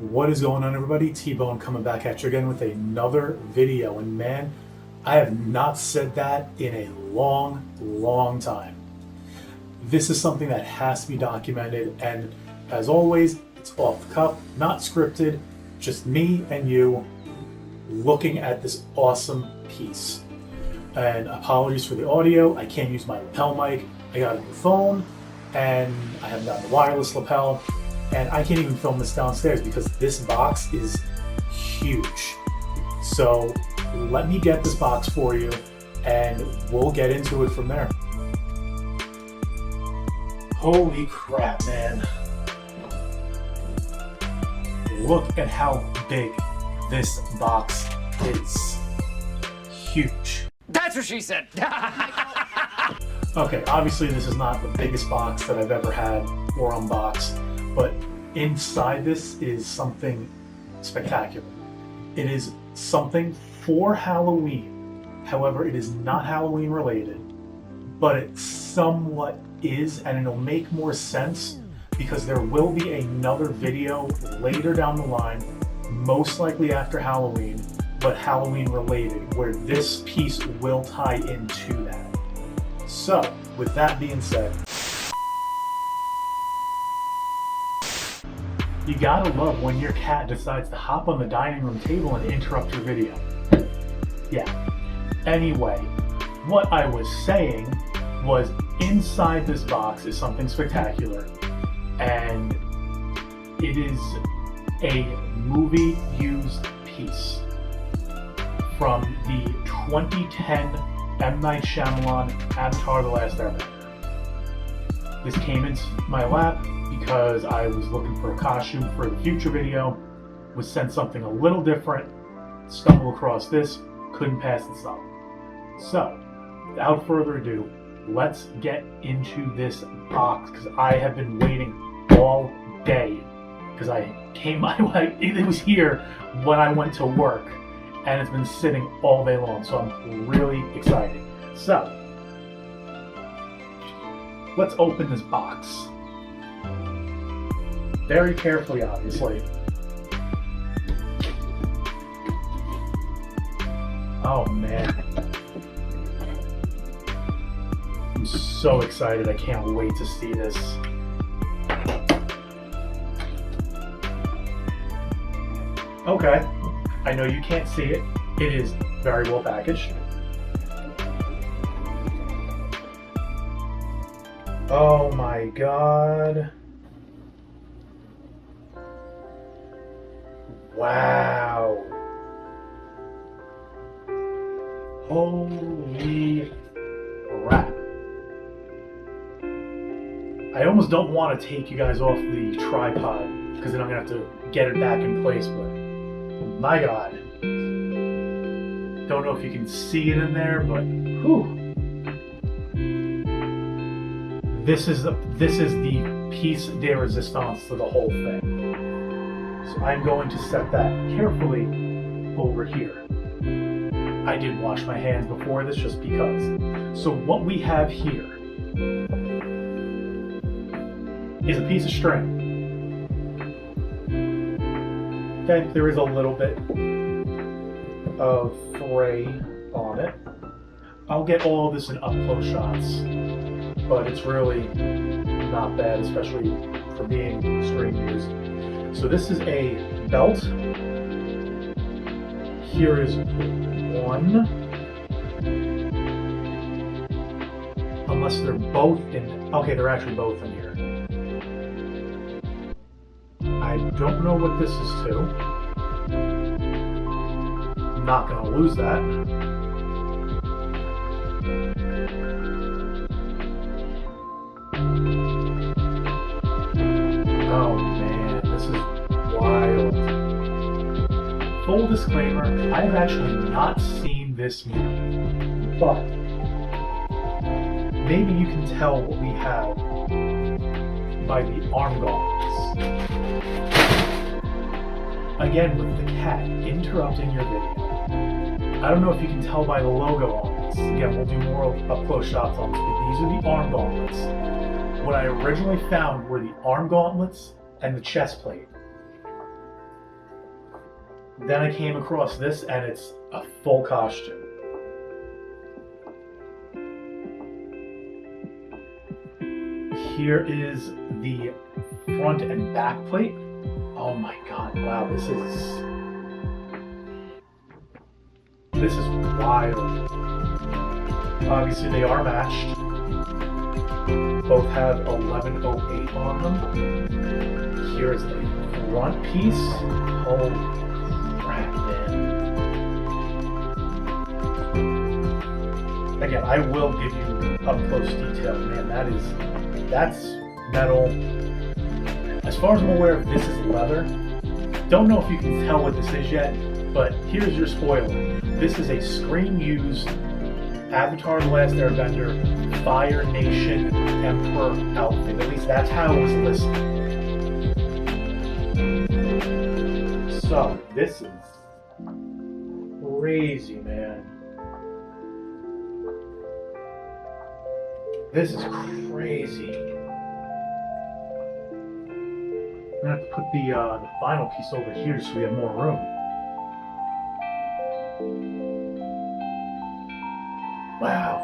What is going on, everybody? T-Bone coming back at you again with another video, and man, I have not said that in a long time. This is something that has to be documented, and as always, it's off the cuff, not scripted, just me and you looking at this awesome piece. And apologies for the audio, I can't use my lapel mic. I got a new phone, and I haven't gotten the wireless lapel, and I can't even film this downstairs because this box is huge. So let me get this box for you, and we'll get into it from there. Holy crap, man. Look at how big this box is. Huge. That's what she said. Okay, obviously this is not the biggest box that I've ever had or unboxed, but inside this is something spectacular. It is something for Halloween. However, it is not Halloween related, but it somewhat is, and it'll make more sense because there will be another video later down the line, most likely after Halloween, but Halloween related, where this piece will tie into that. So, with that being said, you gotta love when your cat decides to hop on the dining room table and interrupt your video. Yeah. Anyway, what I was saying was inside this box is something spectacular, and it is a movie used piece from the 2010 M. Night Shyamalan Avatar: The Last Airbender. This came into my lap because I was looking for a costume for the future video, was sent something a little different, stumbled across this, couldn't pass this up. So, without further ado, let's get into this box, because I have been waiting all day, because it was here when I went to work, and it's been sitting all day long, so I'm really excited. So, let's open this box. Very carefully, obviously. Oh man. I'm so excited, I can't wait to see this. Okay, I know you can't see it. It is very well packaged. Oh my god. Wow. Holy crap. I almost don't want to take you guys off the tripod because then I'm going to have to get it back in place, but my god. Don't know if you can see it in there, but whew. This is the piece de resistance to the whole thing. So I'm going to set that carefully over here. I did wash my hands before this just because. So what we have here is a piece of string. Okay, there is a little bit of fray on it. I'll get all of this in up-close shots, but it's really not bad, especially for being string used. So this is a belt. Here is one. Unless they're both in, okay, they're actually both in here. I don't know what this is to. I'm not gonna lose that. Oh man, this is wild. Full disclaimer, I've actually not seen this movie, but maybe you can tell what we have by the arm gauntlets. Again, with the cat interrupting your video. I don't know if you can tell by the logo on this. Again, we'll do more up-close shots on this, but these are the arm gauntlets. What I originally found were the arm gauntlets and the chest plate. Then I came across this, and it's a full costume. Here is the front and back plate. Oh my god, wow, this is wild. Obviously they are matched. Both have 1108 on them. Here's the front piece. Holy crap, man. Again, I will give you up close detail, man. That's metal. As far as I'm aware, this is leather. Don't know if you can tell what this is yet, but here's your spoiler. This is a screen-used Avatar: The Last Airbender Fire Nation Emperor outfit. At least that's how it was listed. So, this is crazy, man. This is crazy. I'm gonna have to put the final piece over here so we have more room. Wow.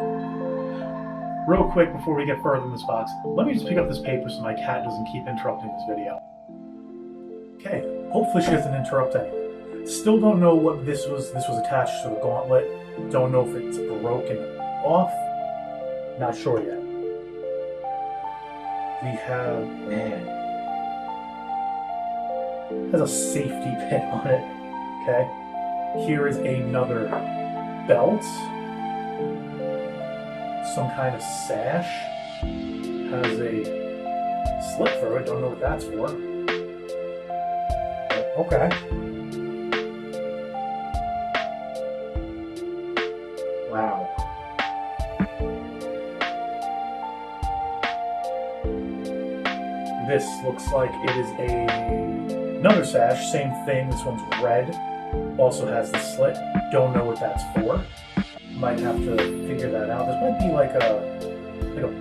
Real quick before we get further in this box, let me just pick up this paper so my cat doesn't keep interrupting this video. Okay, hopefully she doesn't interrupt anyone. Still don't know what this was. This was attached to the gauntlet. Don't know if it's broken off. Not sure yet. We have, man, has a safety pin on it. Okay, here is another belt, some kind of sash, has a slit through it. Don't know what that's for. Okay. Wow. This looks like it is another sash, same thing. This one's red, also has the slit. Don't know what that's for. Might have to figure that out. This might be like a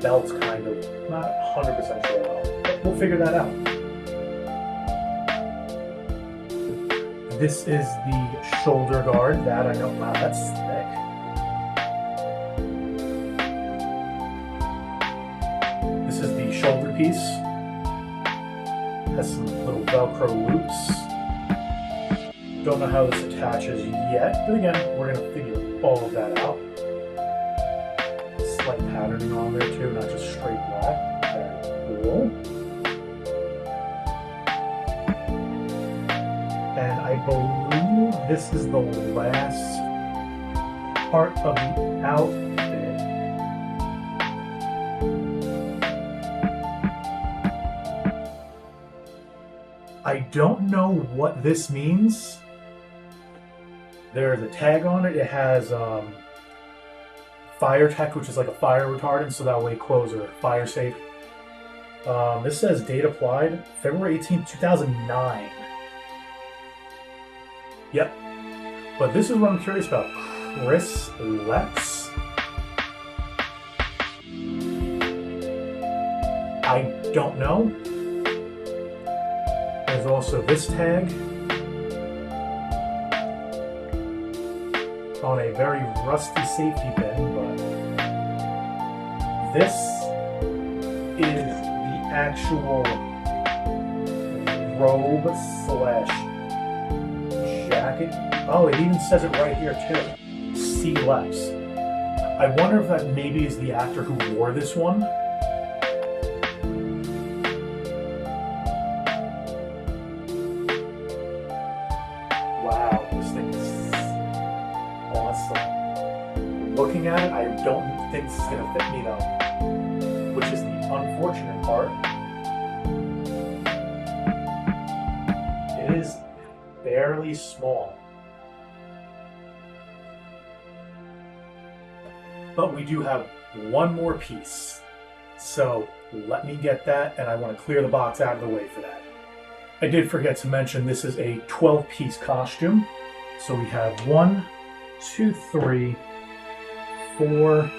belt kind of. Not 100% sure though, but we'll figure that out. This is the shoulder guard. That I know. Wow, that's thick. This is the shoulder piece. Has some little Velcro loops. Don't know how this attaches yet, but again, we're going to figure all of that out. Slight patterning on there too, not just straight black. Very cool. And I believe this is the last part of the outfit. I don't know what this means. There's a tag on it. It has fire tech, which is like a fire retardant, so that way clothes are fire safe. This says date applied February 18th, 2009. Yep. But this is what I'm curious about. Chris Lex. I don't know. There's also this tag on a very rusty safety pin, but this is the actual robe slash jacket. Oh, it even says it right here too. C. Lex. I wonder if that maybe is the actor who wore this one. Wow, this thing is awesome. Looking at it, I don't think this is going to fit me though, which is the unfortunate part. It is fairly small. But we do have one more piece. So let me get that, and I want to clear the box out of the way for that. I did forget to mention this is a 12-piece costume. So we have 1, 2, 3, 4,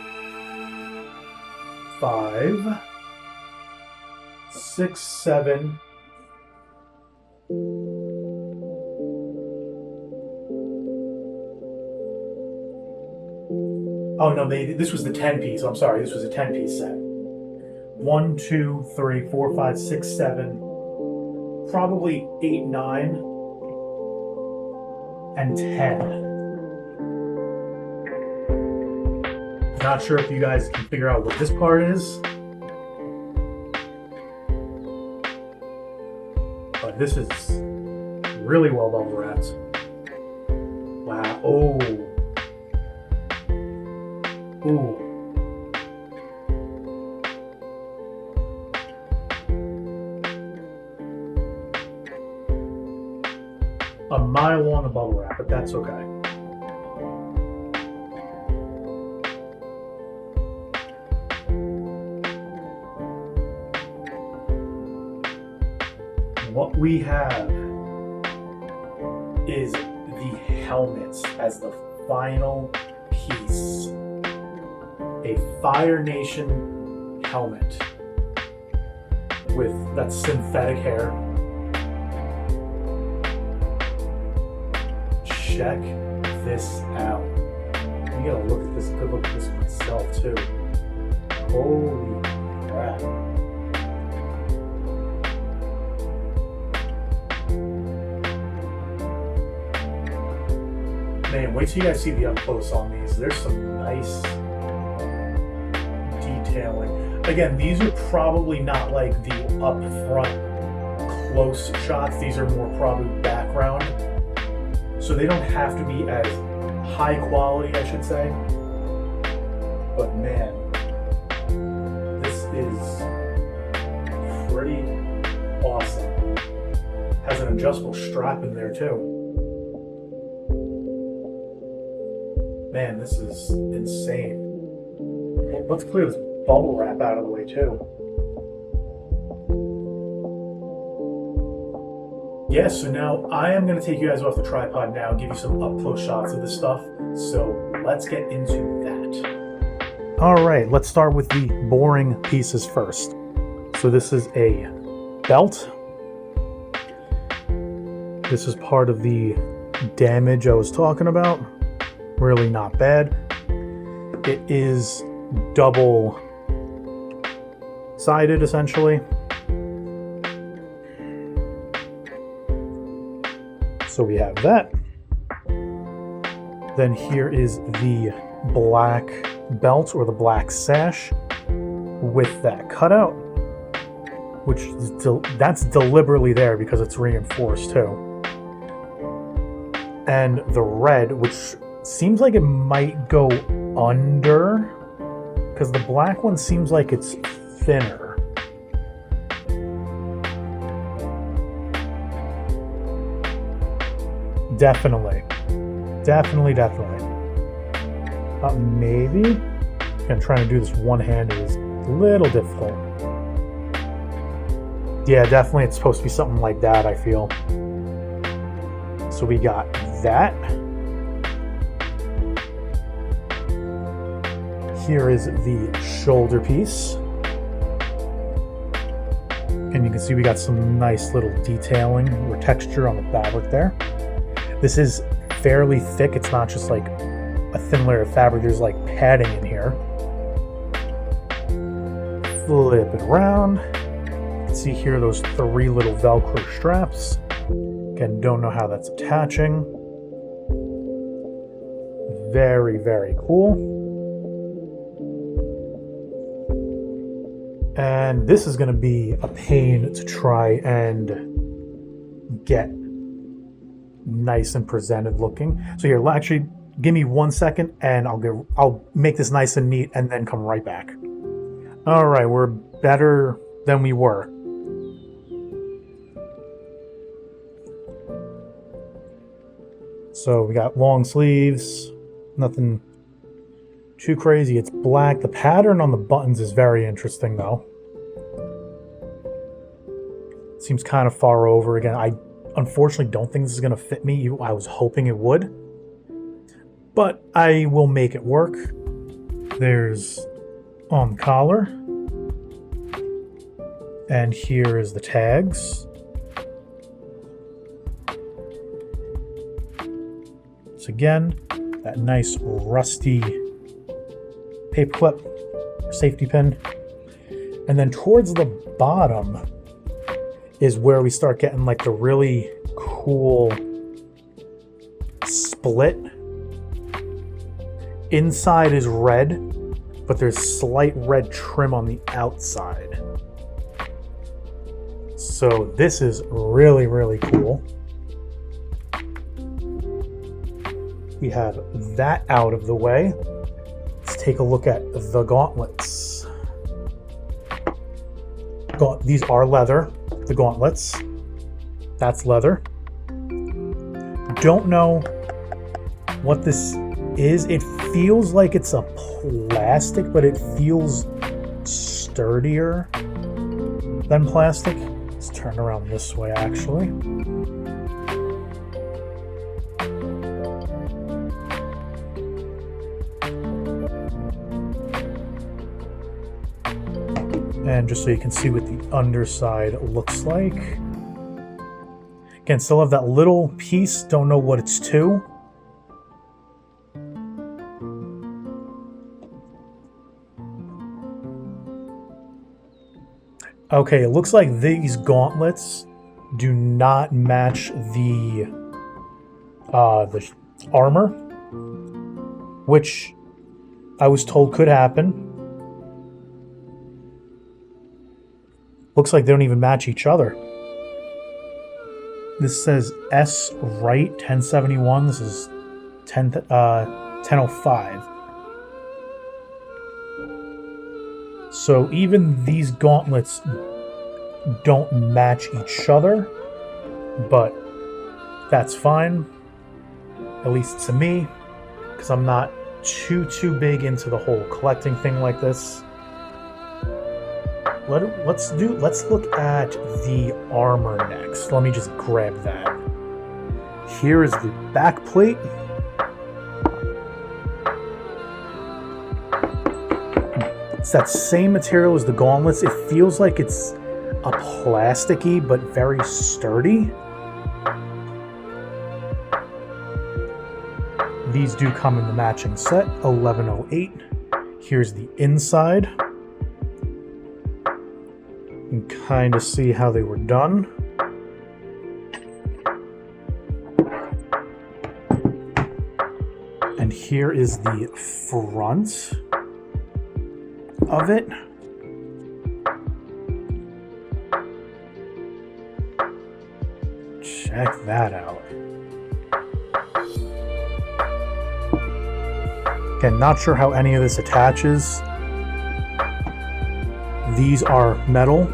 5, 6, 7, Oh no, this was the 10 piece. I'm sorry, this was a 10 piece set. 1, 2, 3, 4, 5, 6, 7, probably 8, 9, and 10. Not sure if you guys can figure out what this part is, but this is really well bubble wrapped. Wow. Oh. Ooh. A mile long of bubble wrap, but that's okay. What we have is the helmets as the final piece. A Fire Nation helmet with that synthetic hair. Check this out. I gotta look at this, good look at this myself too. Holy crap. Man, wait till you guys see the up close on these. There's some nice detailing. Again, these are probably not like the up front close shots. These are more probably background. So they don't have to be as high quality, I should say. But man, this is pretty awesome. Has an adjustable strap in there too. Man, this is insane. Let's clear this bubble wrap out of the way too. Yeah, so now I am going to take you guys off the tripod now and give you some up-close shots of this stuff. So let's get into that. All right, let's start with the boring pieces first. So this is a belt. This is part of the damage I was talking about. Really not bad. It is double-sided, essentially. So we have that. Then here is the black belt or the black sash with that cutout, which is that's deliberately there because it's reinforced too. And the red, which seems like it might go under, because the black one seems like it's thinner. Definitely. Maybe. I'm trying to do this one-handed is a little difficult. Yeah, definitely it's supposed to be something like that, I feel. So we got that. Here is the shoulder piece. And you can see we got some nice little detailing or texture on the fabric there. This is fairly thick. It's not just like a thin layer of fabric. There's like padding in here. Flip it around. You can see here those 3 little Velcro straps. Again, don't know how that's attaching. Very, very cool. And this is going to be a pain to try and get nice and presented looking. So here, actually, give me 1 second and I'll make this nice and neat and then come right back. All right, we're better than we were. So we got long sleeves, nothing too crazy. It's black. The pattern on the buttons is very interesting though. Seems kind of far over. Again, I unfortunately don't think this is going to fit me. I was hoping it would, but I will make it work. There's on the collar, and here is the tags. So again, that nice rusty paper clip, safety pin. And then towards the bottom is where we start getting like the really cool split. Inside is red, but there's slight red trim on the outside. So this is really, really cool. We have that out of the way. Let's take a look at the gauntlets. These are leather, the gauntlets. That's leather. Don't know what this is. It feels like it's a plastic, but it feels sturdier than plastic. Let's turn around this way, actually. And just so you can see what the underside looks like. Again, still have that little piece, don't know what it's to. Okay, it looks like these gauntlets do not match the armor, which I was told could happen. Looks like they don't even match each other. This says S right 1071. This is 1005. So even these gauntlets don't match each other, but that's fine, at least to me, because I'm not too big into the whole collecting thing like this. Let's look at the armor next. Let me just grab that. Here is the back plate. It's that same material as the gauntlets. It feels like it's a plasticky but very sturdy. These do come in the matching set, 1108. Here's the inside. You can kind of see how they were done. And here is the front of it. Check that out. Again, not sure how any of this attaches. These are metal,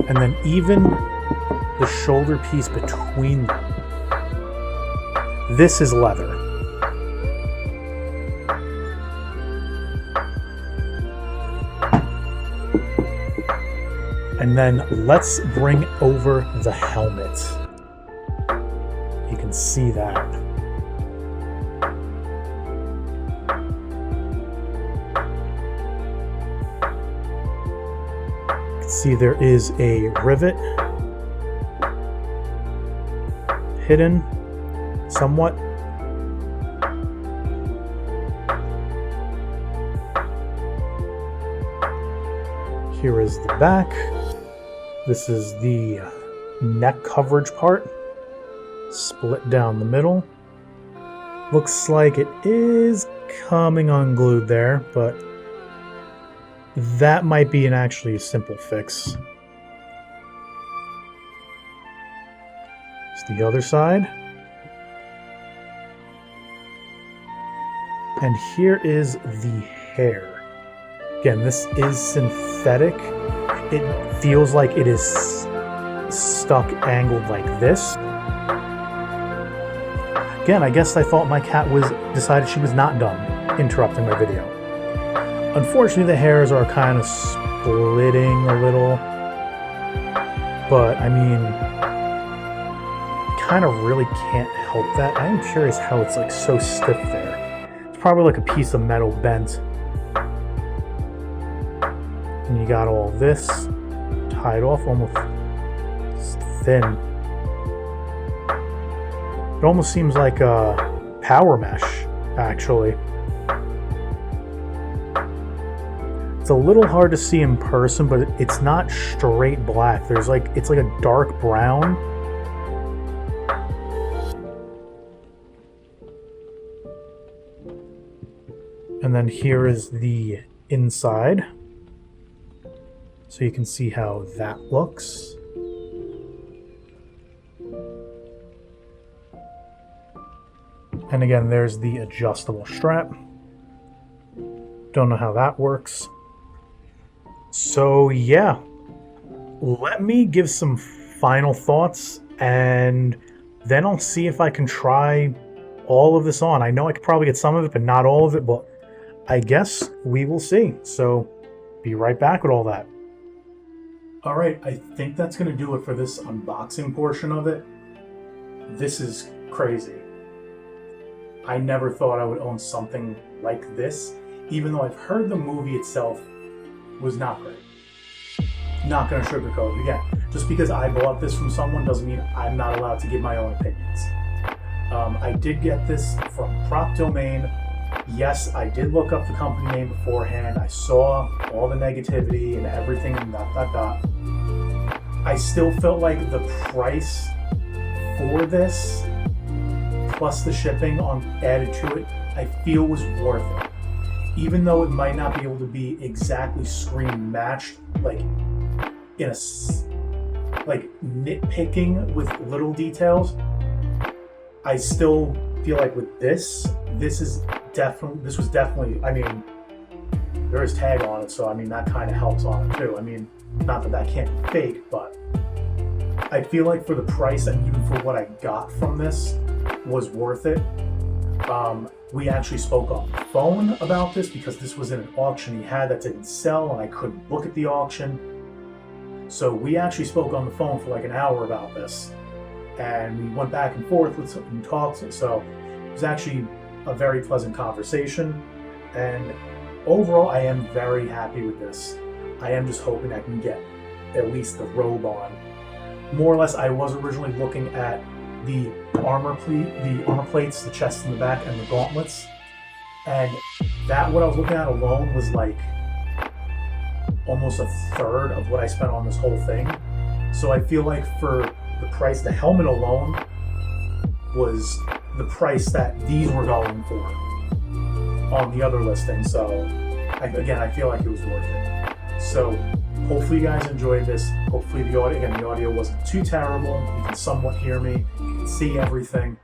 and then even the shoulder piece between them. This is leather. And then let's bring over the helmet. You can see that. See, there is a rivet hidden somewhat. Here is the back. This is the neck coverage part, split down the middle. Looks like it is coming unglued there, but that might be an actually simple fix. It's the other side. And here is the hair. Again, this is synthetic. It feels like it is stuck angled like this. Again, I guess I thought my cat decided she was not done interrupting my video. Unfortunately, the hairs are kind of splitting a little, but I mean, kind of really can't help that. I am curious how it's like so stiff there. It's probably like a piece of metal bent. And you got all this tied off, almost thin. It almost seems like a power mesh, actually. It's a little hard to see in person, but it's not straight black. It's like a dark brown. And then here is the inside. So you can see how that looks. And again, there's the adjustable strap. Don't know how that works. So yeah, let me give some final thoughts and then I'll see if I can try all of this on. I know I could probably get some of it, but not all of it, but I guess we will see. So be right back with all that. All right, I think that's going to do it for this unboxing portion of it. This is crazy. I never thought I would own something like this, even though I've heard the movie itself was not great. Not going to sugarcoat it. Again, just because I bought this from someone doesn't mean I'm not allowed to give my own opinions. I did get this from Prop Domain. Yes, I did look up the company name beforehand. I saw all the negativity and everything and I still felt like the price for this, plus the shipping added to it, I feel was worth it. Even though it might not be able to be exactly screen matched, like in like nitpicking with little details, I still feel like with this was definitely, I mean, there is tag on it, so I mean that kind of helps on it too. I mean, not that can't be fake, but I feel like for the price and even for what I got from this was worth it. We actually spoke on the phone about this because this was in an auction he had that didn't sell and I couldn't look at the auction. So we actually spoke on the phone for like an hour about this and we went back and forth with some talks. So it was actually a very pleasant conversation, and overall I am very happy with this. I am just hoping I can get at least the robe on. More or less, I was originally looking at the armor plates, the chest in the back, and the gauntlets, and that what I was looking at alone was like almost a third of what I spent on this whole thing. So I feel like for the price, the helmet alone was the price that these were going for on the other listing. So again, I feel like it was worth it. So hopefully you guys enjoyed this. Hopefully the audio wasn't too terrible. You can somewhat hear me, you can see everything.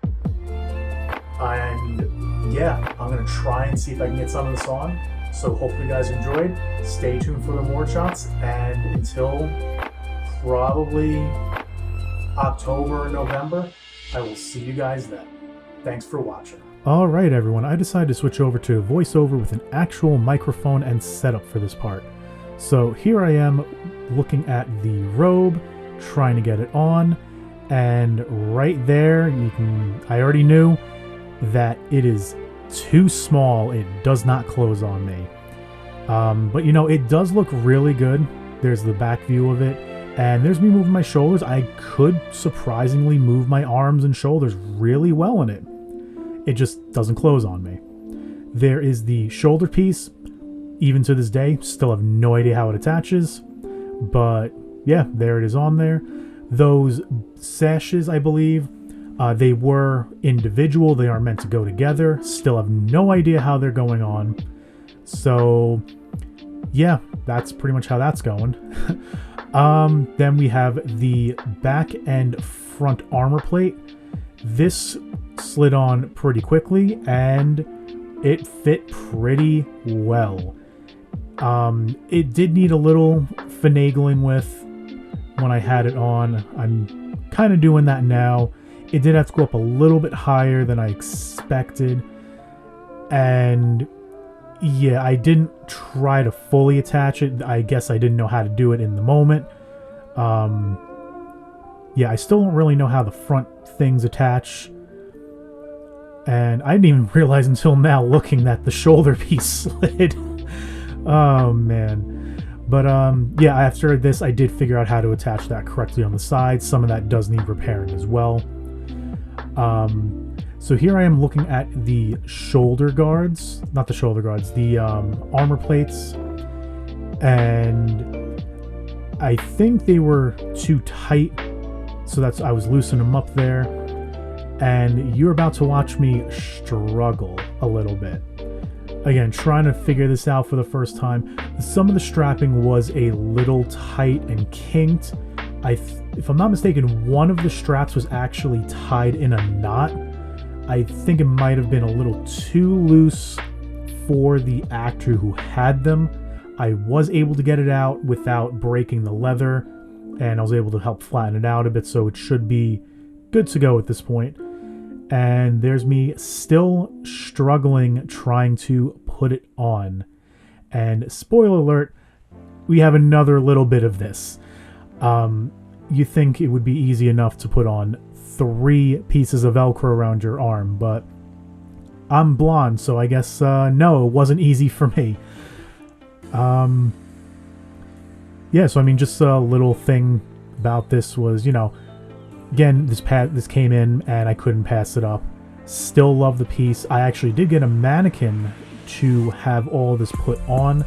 And yeah, I'm gonna try and see if I can get some of this on. So hopefully you guys enjoyed. Stay tuned for the more shots, and until probably October or November, I will see you guys then. Thanks for watching. Alright everyone, I decided to switch over to voiceover with an actual microphone and setup for this part. So here I am looking at the robe, trying to get it on, and right there I already knew that it is too small. It does not close on me. But you know, it does look really good. There's the back view of it, and there's me moving my shoulders. I could surprisingly move my arms and shoulders really well in it. It just doesn't close on me. There is the shoulder piece. Even to this day, still have no idea how it attaches, but yeah, there it is on there. Those sashes, I believe, they were individual. They are meant to go together. Still have no idea how they're going on. So yeah, that's pretty much how that's going. Then we have the back and front armor plate. This slid on pretty quickly and it fit pretty well. It did need a little finagling with when I had it on. I'm kind of doing that now. It did have to go up a little bit higher than I expected. And yeah, I didn't try to fully attach it. I guess I didn't know how to do it in the moment. Yeah, I still don't really know how the front things attach. And I didn't even realize until now looking that the shoulder piece slid. Oh man. But yeah, after this I did figure out how to attach that correctly on the side. Some of that does need repairing as well. So here I am looking at the shoulder guards, not the shoulder guards, the armor plates. and I think they were too tight, so I was loosening them up there, and you're about to watch me struggle a little bit. Again, trying to figure this out for the first time. Some of the strapping was a little tight and kinked. If I'm not mistaken, one of the straps was actually tied in a knot. I think it might have been a little too loose for the actor who had them. I was able to get it out without breaking the leather, and I was able to help flatten it out a bit, so it should be good to go at this point. And there's me still struggling trying to put it on. And spoiler alert, we have another little bit of this. You think it would be easy enough to put on 3 pieces of Velcro around your arm, but I'm blonde, so I guess no, it wasn't easy for me. Yeah, so I mean, just a little thing about this was, you know, again, this came in and I couldn't pass it up. Still love the piece. I actually did get a mannequin to have all this put on.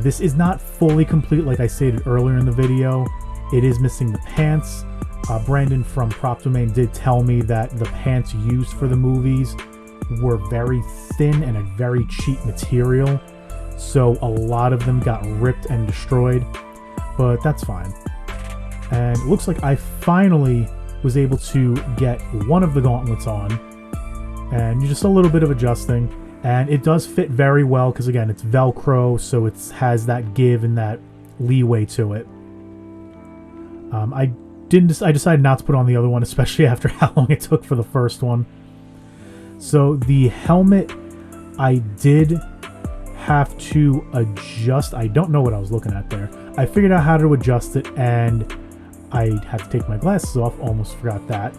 This is not fully complete, like I stated earlier in the video. It is missing the pants. Brandon from Prop Domain did tell me that the pants used for the movies were very thin and a very cheap material, so a lot of them got ripped and destroyed, but that's fine. And it looks like I finally was able to get one of the gauntlets on, and just a little bit of adjusting, and it does fit very well because, again, it's Velcro, so it has that give and that leeway to it. I decided not to put on the other one, especially after how long it took for the first one. So the helmet, I did have to adjust. I don't know what I was looking at there. I figured out how to adjust it, and I had to take my glasses off. Almost forgot that.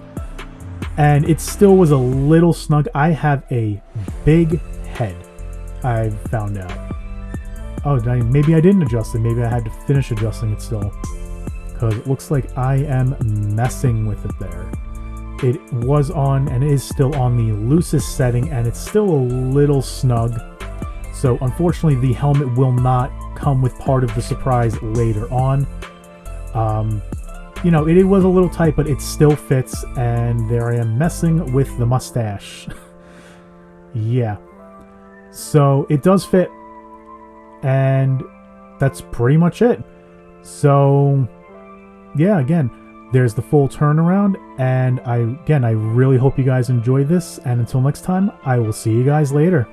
And it still was a little snug. I have a big head, I found out. Oh, maybe I didn't adjust it. Maybe I had to finish adjusting it still, because it looks like I am messing with it there. It was on and is still on the loosest setting, and it's still a little snug. So unfortunately, the helmet will not come with part of the surprise later on. You know, it was a little tight, but it still fits, and there I am messing with the mustache. Yeah. So it does fit, and that's pretty much it. So yeah, again, there's the full turnaround, and I really hope you guys enjoy this, and until next time, I will see you guys later.